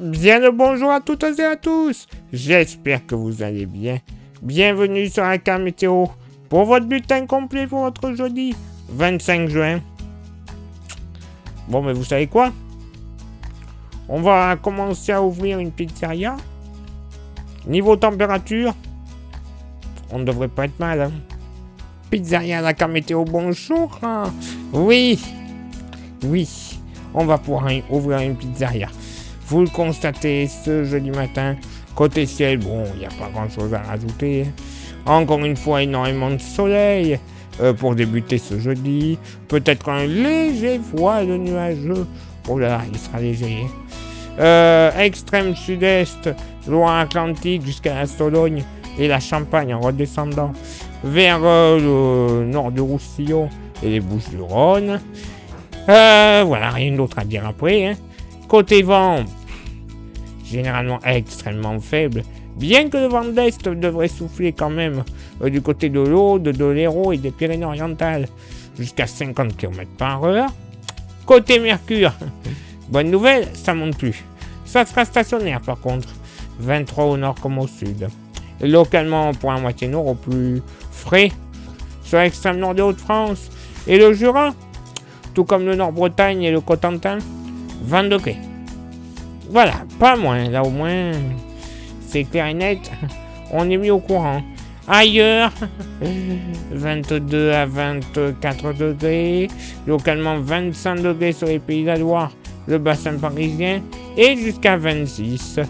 Bien le bonjour à toutes et à tous. J'espère que vous allez bien. Bienvenue sur la carte météo pour votre bulletin complet pour votre jeudi 25 juin. Bon, mais vous savez quoi? On va commencer à ouvrir une pizzeria. Niveau température, on ne devrait pas être mal. Hein. Pizzeria à la carte météo, bonjour. Oui, on va pouvoir ouvrir une pizzeria. Vous le constatez ce jeudi matin, côté ciel, bon, il n'y a pas grand chose à rajouter. Encore une fois, énormément de soleil pour débuter ce jeudi. Peut-être un léger voile nuageux. Oh là là, il sera léger. Extrême sud-est, Loire-Atlantique jusqu'à la Sologne et la Champagne en redescendant vers le nord du Roussillon et les Bouches-du-Rhône. Voilà, rien d'autre à dire après. Hein. Côté vent, généralement extrêmement faible, bien que le vent d'Est devrait souffler quand même du côté de l'Aude, de l'Hérault et des Pyrénées-Orientales jusqu'à 50 km/h. Côté Mercure, bonne nouvelle, ça monte plus. Ça sera stationnaire par contre, 23 au nord comme au sud. Localement pour la moitié nord au plus frais, sur l'extrême nord de Haute-France et le Jura, tout comme le Nord-Bretagne et le Cotentin, 20 degrés. Voilà, pas moins, là au moins, c'est clair et net, on est mis au courant. Ailleurs, 22 à 24 degrés, localement 25 degrés sur les Pays de la Loire, le bassin parisien, et jusqu'à 26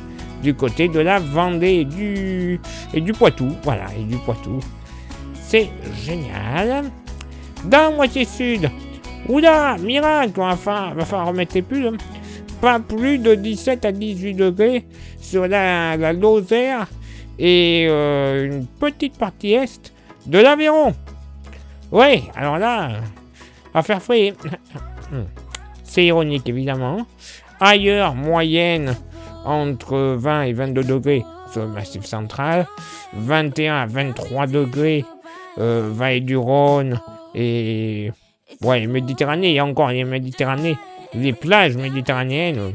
du côté de la Vendée et du Poitou. Voilà, et du Poitou. C'est génial. Dans la moitié sud, oula, miracle, va falloir remettre les pulls. Pas plus de 17 à 18 degrés sur la Lozère et une petite partie est de l'Aveyron. Ouais, alors là, à faire frais. C'est ironique évidemment. Ailleurs, moyenne entre 20 et 22 degrés sur le massif central, 21 à 23 degrés Vallée du Rhône et Méditerranée, il y a encore les Méditerranées. Les plages méditerranéennes,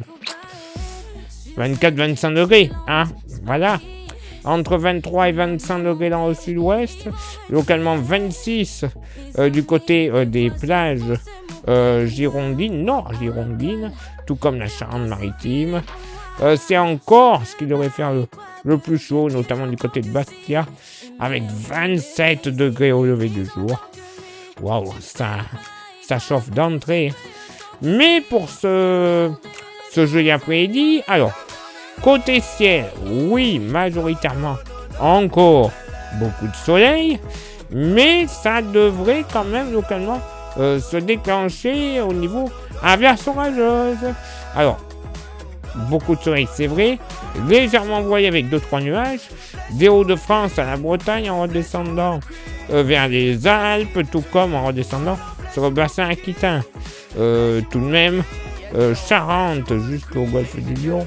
24-25 degrés, hein, voilà. Entre 23 et 25 degrés dans le sud-ouest, localement 26 du côté des plages girondines, nord-girondines, tout comme la Charente-Maritime. C'est encore ce qui devrait faire le plus chaud, notamment du côté de Bastia, avec 27 degrés au lever du jour. Waouh, ça chauffe d'entrée. Mais pour ce jeudi après-midi, alors, côté ciel, oui, majoritairement, encore beaucoup de soleil, mais ça devrait quand même localement se déclencher au niveau averse orageuse. Alors, beaucoup de soleil, c'est vrai, légèrement voilé avec 2-3 nuages, des Hauts-de-France à la Bretagne en redescendant vers les Alpes, tout comme en redescendant sur le bassin aquitain. Tout de même, Charente jusqu'au golfe du Lion,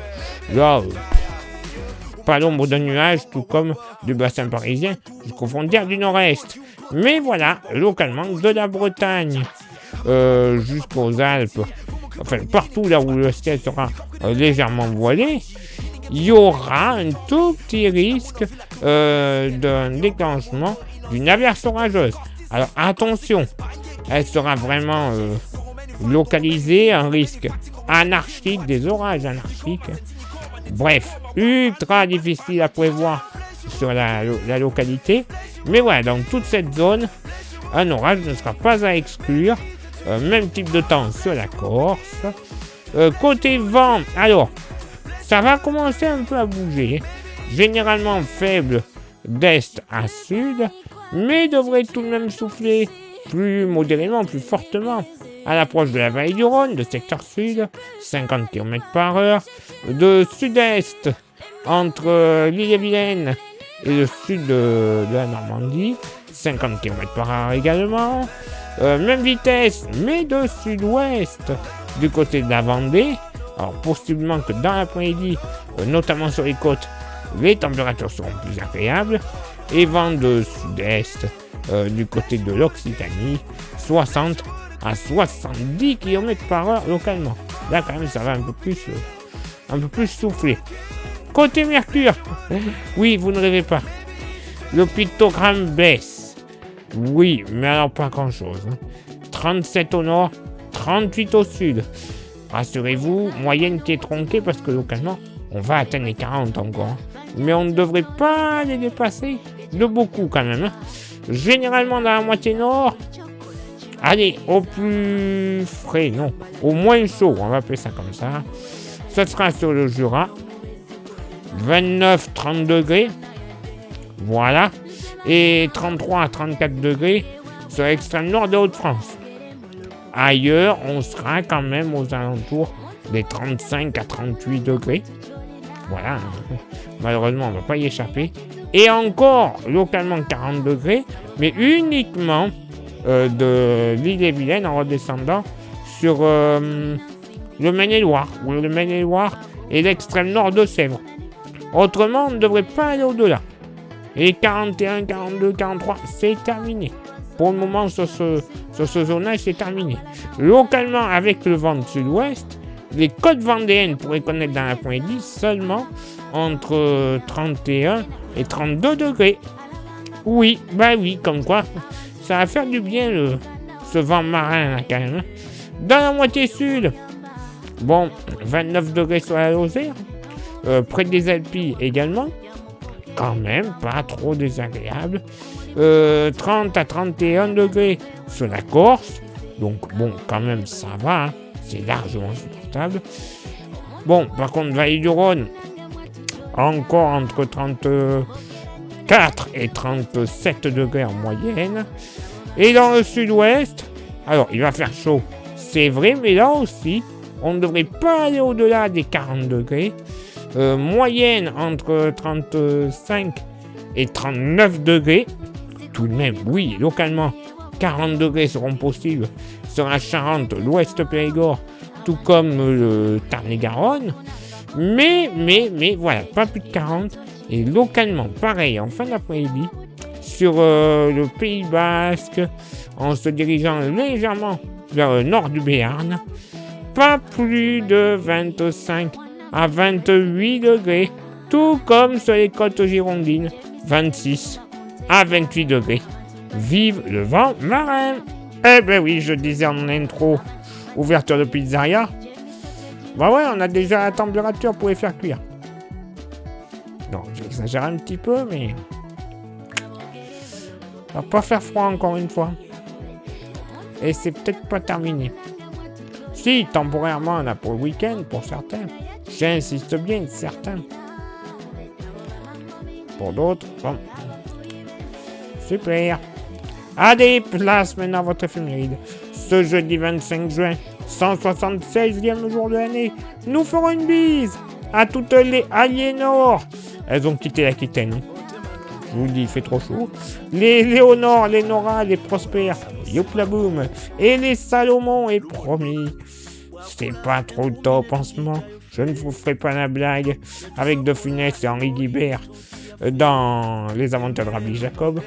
là, pas l'ombre d'un nuage, tout comme du bassin parisien jusqu'aux frontières du nord-est. Mais voilà, localement, de la Bretagne jusqu'aux Alpes, enfin partout là où le ciel sera légèrement voilé, il y aura un tout petit risque d'un déclenchement d'une averse orageuse. Alors attention, elle sera vraiment localisée, un risque anarchique, des orages anarchiques. Bref, ultra difficile à prévoir sur la localité. Mais voilà, dans toute cette zone, un orage ne sera pas à exclure. Même type de temps sur la Corse. Côté vent, alors, ça va commencer un peu à bouger. Généralement faible d'est à sud, mais devrait tout de même souffler plus modérément, plus fortement à l'approche de la vallée du Rhône, de secteur sud, 50 km/h, de sud-est entre l'île-et-Vilaine et le sud de la Normandie, 50 km/h également, même vitesse, mais de sud-ouest du côté de la Vendée. Alors possiblement que dans l'après-midi, notamment sur les côtes, les températures seront plus agréables, et vent de sud-est du côté de l'Occitanie, 60 à 70 km/h localement. Là quand même ça va un peu plus un peu plus soufflé. Côté Mercure, oui, vous ne rêvez pas. Le pictogramme baisse. Oui, mais alors pas grand-chose. 37 au nord, 38 au sud. Rassurez-vous, moyenne qui est tronquée parce que localement, on va atteindre les 40 encore. Mais on ne devrait pas les dépasser. De beaucoup quand même. Généralement dans la moitié nord. Allez, au plus frais, non. Au moins chaud, on va appeler ça comme ça. Ce sera sur le Jura. 29-30 degrés. Voilà. Et 33 à 34 degrés sur l'extrême nord de Haute-France. Ailleurs, on sera quand même aux alentours des 35 à 38 degrés. Voilà. Malheureusement, on ne va pas y échapper. Et encore, localement 40 degrés, mais uniquement de l'Île-et-Vilaine en redescendant sur le Maine-et-Loire, ou le Maine-et-Loire et l'extrême nord de Sèvres. Autrement, on ne devrait pas aller au-delà. Et 41, 42, 43, c'est terminé. Pour le moment, sur ce zonage, c'est terminé. Localement, avec le vent de sud-ouest, les côtes vendéennes pourraient connaître dans l'après-midi seulement entre 31 et 32 degrés. Oui, bah oui, comme quoi, ça va faire du bien ce vent marin là quand même. Dans la moitié sud, bon, 29 degrés sur la Lozère, près des Alpilles également, quand même pas trop désagréable. 30 à 31 degrés sur la Corse, donc bon, quand même ça va, hein. C'est largement supportable. Bon, par contre, Vallée du Rhône, encore entre 34 et 37 degrés en moyenne. Et dans le sud-ouest, alors il va faire chaud, c'est vrai, mais là aussi, on ne devrait pas aller au-delà des 40 degrés. Moyenne entre 35 et 39 degrés. Tout de même, oui, localement, 40 degrés seront possibles sur la Charente, l'Ouest Périgord, tout comme le Tarn-et-Garonne. Mais, voilà, pas plus de 40. Et localement, pareil, en fin d'après-midi, sur le Pays Basque, en se dirigeant légèrement vers le nord du Béarn, pas plus de 25 à 28 degrés, tout comme sur les côtes girondines, 26 à 28 degrés. Vive le vent marin! Eh ben oui, je disais en intro, ouverture de pizzeria. Bah ouais, on a déjà la température pour les faire cuire. Non, j'exagère un petit peu, mais va pas faire froid encore une fois. Et c'est peut-être pas terminé. Si, temporairement, on a pour le week-end, pour certains. J'insiste bien, certains. Pour d'autres, bon. Super. Allez, place maintenant à votre éphéméride. Ce jeudi 25 juin, 176e jour de l'année, nous ferons une bise à toutes les Aliénor. Elles ont quitté l'Aquitaine. Je vous dis, il fait trop chaud. Les Léonore, les Nora, les Prosper, Yoplaboum et les Salomon est promis. C'est pas trop top en ce moment. Je ne vous ferai pas la blague avec De Funès et Henri Guibert dans Les Aventures de Rabbi Jacob.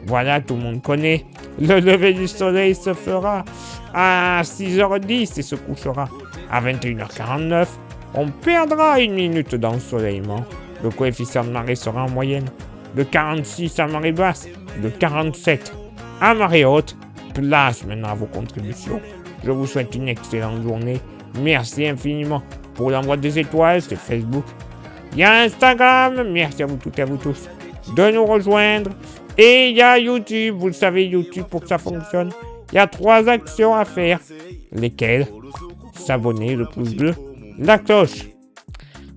Voilà, tout le monde connaît. Le lever du soleil se fera à 6h10 et se couchera à 21h49. On perdra une minute d'ensoleillement. Le coefficient de marée sera en moyenne de 46 à marée basse, de 47 à marée haute. Place maintenant à vos contributions. Je vous souhaite une excellente journée. Merci infiniment pour l'envoi des étoiles sur Facebook. Il y a Instagram, merci à vous toutes et à vous tous de nous rejoindre. Et il y a YouTube, vous le savez, YouTube, pour que ça fonctionne, il y a 3 actions à faire. Lesquelles? S'abonner, le pouce bleu, la cloche.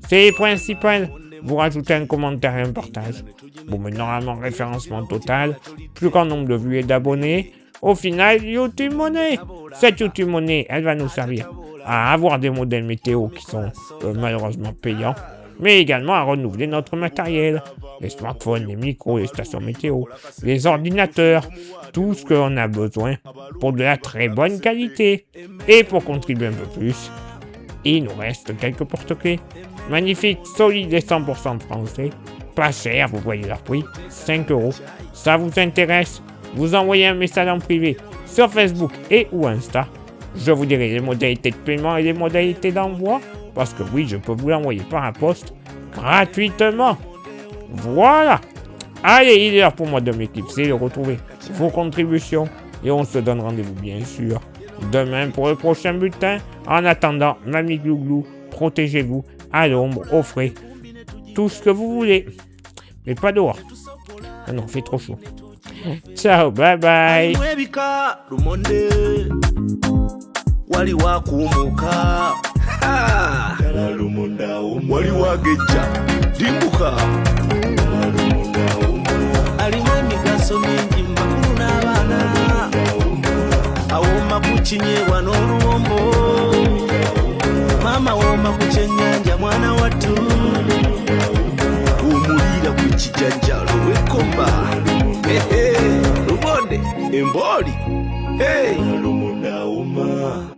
C'est principal. Vous rajoutez un commentaire et un partage. Bon, mais normalement, référencement total, plus grand nombre de vues et d'abonnés. Au final, YouTube Money. Cette YouTube Money, elle va nous servir à avoir des modèles météo qui sont malheureusement payants, mais également à renouveler notre matériel. Les smartphones, les micros, les stations météo, les ordinateurs, tout ce qu'on a besoin pour de la très bonne qualité. Et pour contribuer un peu plus, il nous reste quelques porte-clés. Magnifiques, solides et 100% français. Pas cher, vous voyez leur prix, 5 €. Ça vous intéresse? Vous envoyez un message en privé sur Facebook et ou Insta. Je vous dirai les modalités de paiement et les modalités d'envoi parce que oui, je peux vous l'envoyer par la poste gratuitement. Voilà. Allez, il est l'heure pour moi de m'éclipser, de retrouver vos contributions et on se donne rendez-vous bien sûr demain pour le prochain bulletin. En attendant, Mamie Glouglou, protégez-vous à l'ombre, au frais, tout ce que vous voulez, mais pas dehors. Ah non, il fait trop chaud. Ciao, bye bye. Wali wakumuka wali wageja dimbuka alimu emigaso mingi makulu n'abaana awoma kukinyebwa n'oluwombo maama woma ku kyennyanja mwana wattu omulira ku kijjanjalo wekkomba lubonde emboli lumondauma